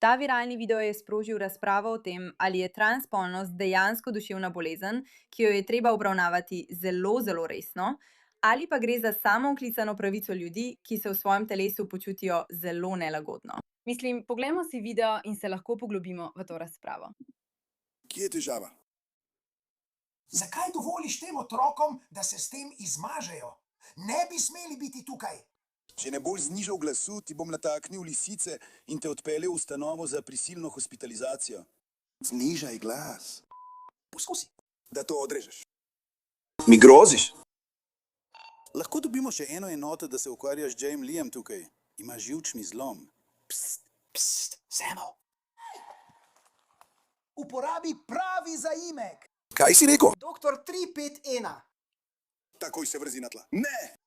Ta viralni video je sprožil razpravo o tem, ali je transspolnost dejansko duševna bolezen, ki jo je treba obravnavati zelo, zelo resno, ali pa gre za samooklicano pravico ljudi, ki se v svojem telesu počutijo zelo nelagodno. Mislim, poglejmo si video in se lahko poglobimo v to razpravo. Kje je težava? Zakaj dovoliš tem otrokom, da se s tem izmažejo? Ne bi smeli biti tukaj. Če ne boš znižal glasu, ti bom nataknil lisice in te odpeljal v ustanovo za prisilno hospitalizacijo. Znižaj glas. Poskusi. Da to odrežeš. Mi groziš? Lahko dobimo še eno enoto, da se ukvarjaš z James Leeom tukaj. Ima živčni zlom. Pst, Samo. Uporabi pravi zaimek. Kaj si rekel? Doktor 351. Takoj se vrzi na tla. Ne!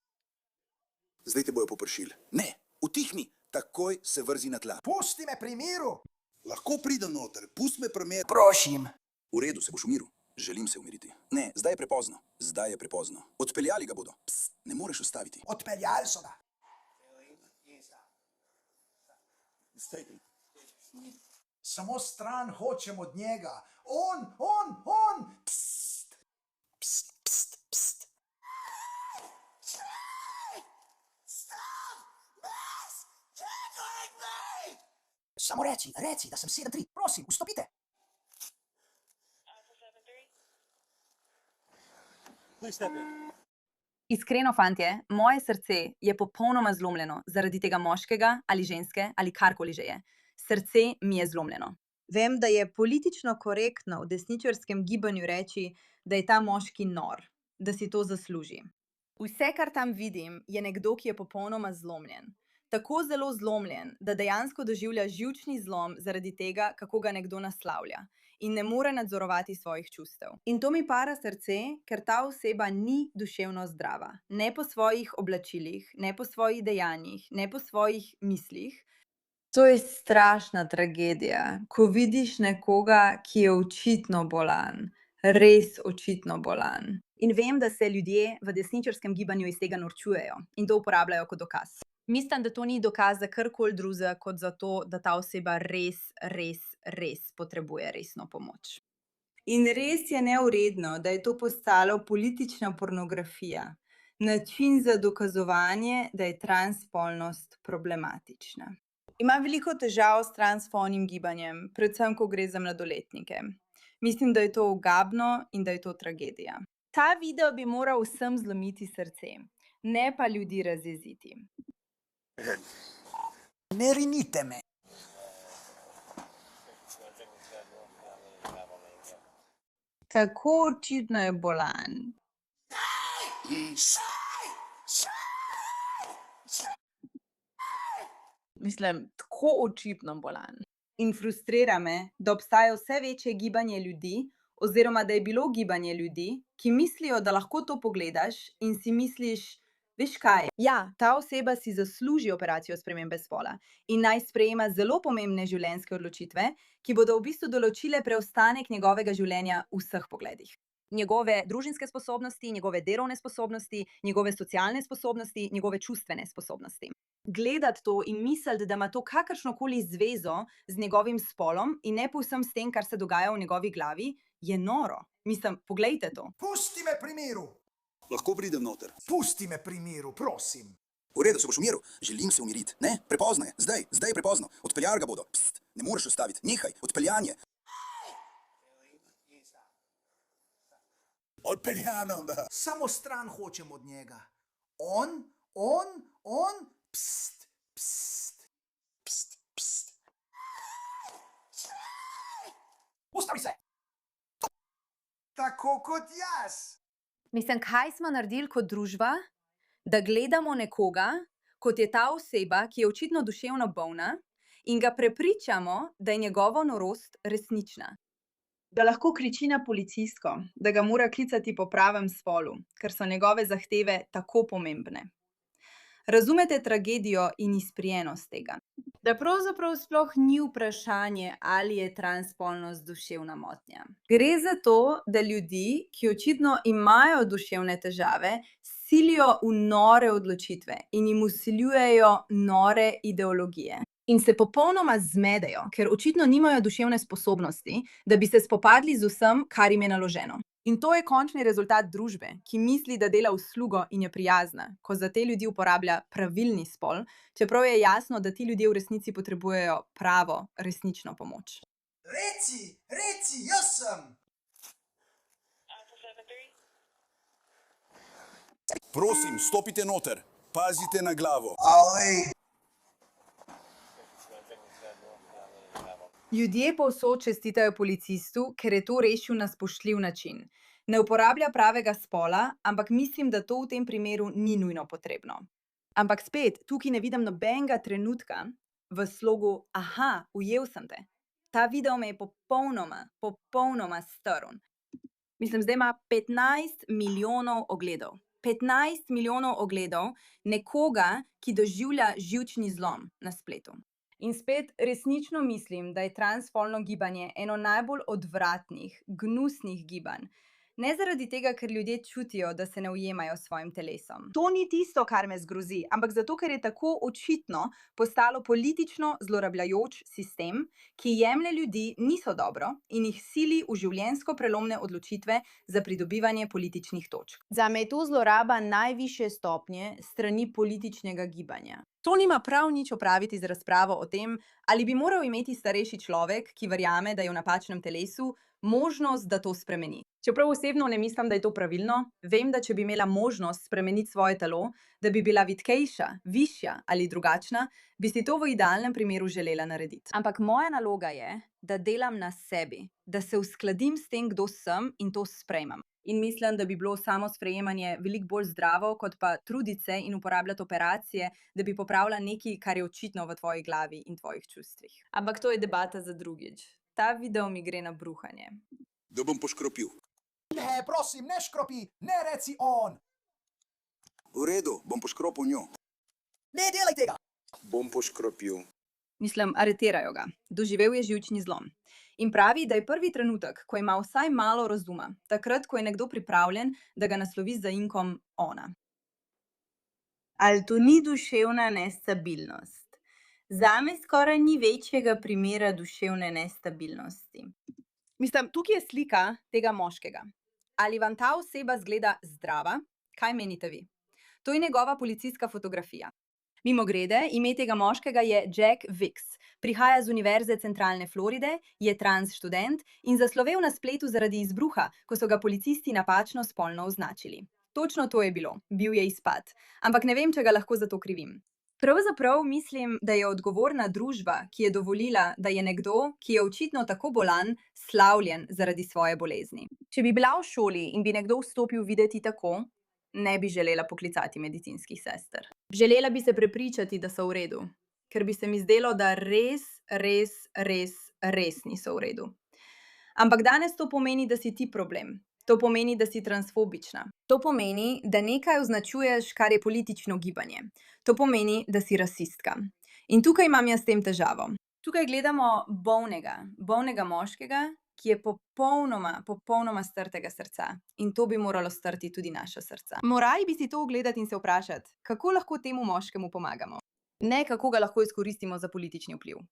Zdaj te bojo popršili. Ne, utihni. Takoj se vrzi na tla. Pusti me pri miru. Lahko pridem noter, pust me premet. Prosim. V redu, se boš umiril. Želim se umiriti. Ne, zdaj je prepozno. Zdaj je prepozno. Odpeljali ga bodo. Pst, ne moreš ustaviti. Odpeljali so ga. Samo stran hočem od njega. On. Pst. Samo reci, da sem 7-3. Prosim, vstopite. Iskreno, fantje, moje srce je popolnoma zlomljeno zaradi tega moškega ali ženske ali karkoli že je. Srce mi je zlomljeno. Vem, da je politično korektno v desničarskem gibanju reči, da je ta moški nor, da si to zasluži. Vse, kar tam vidim, je nekdo, ki je popolnoma zlomljen. Tako zelo zlomljen, da dejansko doživlja živčni zlom zaradi tega, kako ga nekdo naslavlja in ne more nadzorovati svojih čustev. In to mi para srce, ker ta oseba ni duševno zdrava. Ne po svojih oblačilih, ne po svojih dejanjih, ne po svojih mislih. To je strašna tragedija, ko vidiš nekoga, ki je očitno bolan, res očitno bolan. In vem, da se ljudje v desničarskem gibanju iz tega norčujejo in to uporabljajo kot dokaz. Mislim, da to ni dokaz za karkoli drugega, kot za to, da ta oseba res potrebuje resno pomoč. In res je nevredno, da je to postalo politična pornografija, način za dokazovanje, da je transspolnost problematična. Imam veliko težav s transspolnim gibanjem, predvsem, ko gre za mladoletnike. Mislim, da je to ogabno in da je to tragedija. Ta video bi moral vsem zlomiti srce, ne pa ljudi razjeziti. Ne rinite me. Tako očitno je bolan. Mislim, tako očitno bolan. In frustrira me, da obstaja vse večje gibanje ljudi, oziroma da je bilo gibanje ljudi, ki mislijo, da lahko to pogledaš in si misliš, veš kaj? Ja, ta oseba si zasluži operacijo spremembe spola in naj sprejema zelo pomembne življenjske odločitve, ki bodo v bistvu določile preostanek njegovega življenja v vseh pogledih. Njegove družinske sposobnosti, njegove delovne sposobnosti, njegove socialne sposobnosti, njegove čustvene sposobnosti. Gledati to in misliti, da ima to kakršnokoli zvezo z njegovim spolom in ne povsem s tem, kar se dogaja v njegovi glavi, je noro. Mislim, poglejte to. Pusti me pri miru. Lahko pridem noter. Pusti me pri miru, prosim. V redu, se boš umiril. Želim se umiriti. Ne, prepozno je. Zdaj je prepozno. Odpeljali ga bodo. Pst, ne moreš ustaviti. Nehaj, odpeljanje. Odpeljano, da. Samo stran hočem od njega. On. Pst. Ustavi se. Tako kot jaz. Mislim, kaj smo naredili kot družba, da gledamo nekoga, kot je ta oseba, ki je očitno duševno bolna, in ga prepričamo, da je njegova norost resnična. Da lahko kriči na policistko, da ga mora klicati po pravem spolu, ker so njegove zahteve tako pomembne. Razumete tragedijo in izprijenost tega? Da pravzaprav sploh ni vprašanje, ali je transspolnost duševna motnja. Gre za to, da ljudi, ki očitno imajo duševne težave, silijo v nore odločitve in jim vsiljujejo nore ideologije. In se popolnoma zmedejo, ker očitno nimajo duševne sposobnosti, da bi se spopadli z vsem, kar jim je naloženo. In to je končni rezultat družbe, ki misli, da dela uslugo in je prijazna, ko za te ljudi uporablja pravilni spol, čeprav je jasno, da ti ljudje v resnici potrebujejo pravo, resnično pomoč. Reci, jaz sem! Prosim, stopite noter. Pazite na glavo. Ljudje povsod čestitajo policistu, ker je to rešil na spoštljiv način. Ne uporablja pravega spola, ampak mislim, da to v tem primeru ni nujno potrebno. Ampak spet, tukaj ne vidim nobenega trenutka v slogu, aha, ujel sem te. Ta video me je popolnoma strl. Mislim, zdaj ima 15 milijonov ogledov. 15 milijonov ogledov nekoga, ki doživlja živčni zlom na spletu. In spet resnično mislim, da je transspolno gibanje eno najbolj odvratnih, gnusnih gibanj. Ne zaradi tega, ker ljudje čutijo, da se ne ujemajo s svojim telesom. To ni tisto, kar me zgrozi, ampak zato, ker je tako očitno postalo politično zlorabljajoč sistem, ki jemlje ljudi niso dobro in jih sili v življenjsko prelomne odločitve za pridobivanje političnih točk. Zame je to zloraba najvišje stopnje strani političnega gibanja. To nima prav nič opraviti z razpravo o tem, ali bi moral imeti starejši človek, ki verjame, da je v napačnem telesu, možnost, da to spremeni. Čeprav osebno ne mislim, da je to pravilno, vem, da če bi imela možnost spremeniti svoje telo, da bi bila vitkejša, višja ali drugačna, bi si to v idealnem primeru želela narediti. Ampak moja naloga je, da delam na sebi, da se uskladim s tem, kdo sem in to sprejmem. In mislim, da bi bilo samo sprejemanje veliko bolj zdravo, kot pa truditi se in uporabljati operacije, da bi popravila nekaj, kar je očitno v tvoji glavi in tvojih čustvih. Ampak to je debata za drugič. Ta video mi gre na bruhanje. Da bom poškropil. Ne, prosim, ne škropi, ne reci on! V redu, bom poškropil njo. Ne delaj tega! Bom poškropil. Mislim, aretirajo ga. Doživel je živčni zlom. In pravi, da je prvi trenutek, ko ima vsaj malo razuma, takrat, ko je nekdo pripravljen, da ga naslovi z zaimkom ona. Ali to ni duševna nestabilnost? Zame skoraj ni večjega primera duševne nestabilnosti. Mislim, tukaj je slika tega moškega. Ali vam ta oseba zgleda zdrava? Kaj menite vi? To je njegova policijska fotografija. Mimogrede, ime tega moškega je Jack Wicks. Prihaja z Univerze centralne Floride, je trans študent in zaslovel na spletu zaradi izbruha, ko so ga policisti napačno spolno označili. Točno to je bilo. Bil je izpad. Ampak ne vem, če ga lahko za to krivim. Pravzaprav mislim, da je odgovorna družba, ki je dovolila, da je nekdo, ki je očitno tako bolan, slavljen zaradi svoje bolezni. Če bi bila v šoli in bi nekdo vstopil videti tako, ne bi želela poklicati medicinskih sester. Želela bi se prepričati, da so v redu, ker bi se mi zdelo, da res niso v redu. Ampak danes to pomeni, da si ti problem. To pomeni, da si transfobična. To pomeni, da nekaj označuješ, kar je politično gibanje. To pomeni, da si rasistka. In tukaj imam jaz s tem težavo. Tukaj gledamo bolnega moškega, ki je popolnoma strtega srca. In to bi moralo strti tudi naša srca. Morali bi si to ogledati in se vprašati, kako lahko temu moškemu pomagamo. Ne, kako ga lahko izkoristimo za politični vpliv.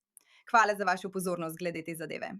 Hvala za vašo pozornost glede te zadeve.